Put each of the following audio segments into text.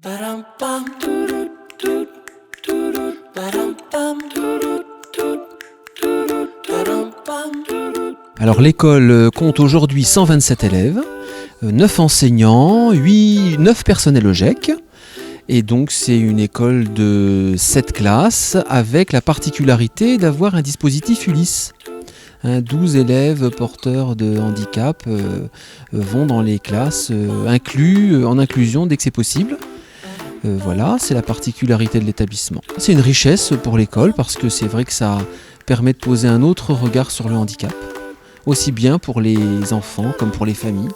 Alors l'école compte aujourd'hui 127 élèves, 9 enseignants, 9 personnels OGEC. Et donc c'est une école de 7 classes avec la particularité d'avoir un dispositif Ulysse. 12 élèves porteurs de handicap vont dans les classes inclus en inclusion dès que c'est possible. Voilà, c'est la particularité de l'établissement. C'est une richesse pour l'école parce que c'est vrai que ça permet de poser un autre regard sur le handicap, aussi bien pour les enfants comme pour les familles.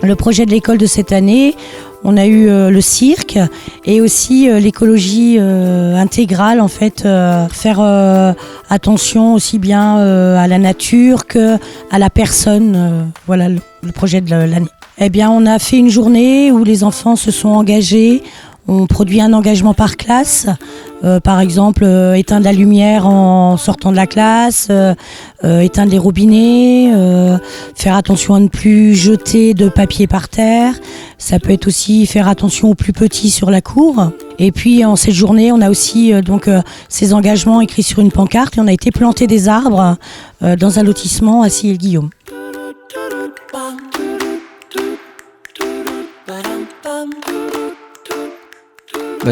Le projet de l'école de cette année, on a eu le cirque et aussi l'écologie intégrale, en fait, faire attention aussi bien à la nature qu'à la personne. Voilà le projet de l'année. Eh bien, on a fait une journée où les enfants se sont engagés. On produit un engagement par classe, par exemple éteindre la lumière en sortant de la classe, éteindre les robinets, faire attention à ne plus jeter de papier par terre. Ça peut être aussi faire attention aux plus petits sur la cour. Et puis en cette journée, on a aussi ces engagements écrits sur une pancarte et on a été planter des arbres dans un lotissement à Sillé-le-Guillaume.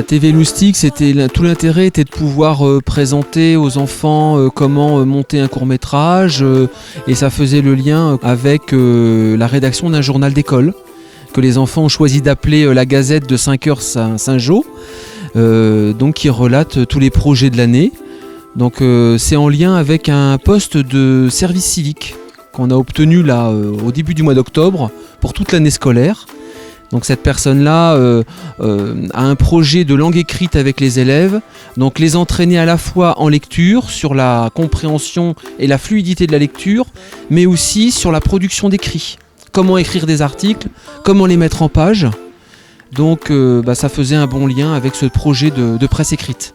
TV Loustic, tout l'intérêt était de pouvoir présenter aux enfants comment monter un court-métrage et ça faisait le lien avec la rédaction d'un journal d'école que les enfants ont choisi d'appeler la Gazette de 5h Saint-Jean, donc qui relate tous les projets de l'année. Donc c'est en lien avec un poste de service civique qu'on a obtenu là au début du mois d'octobre pour toute l'année scolaire. Donc cette personne-là a un projet de langue écrite avec les élèves, donc les entraîner à la fois en lecture, sur la compréhension et la fluidité de la lecture, mais aussi sur la production d'écrits. Comment écrire des articles, comment les mettre en page. Donc ça faisait un bon lien avec ce projet de presse écrite.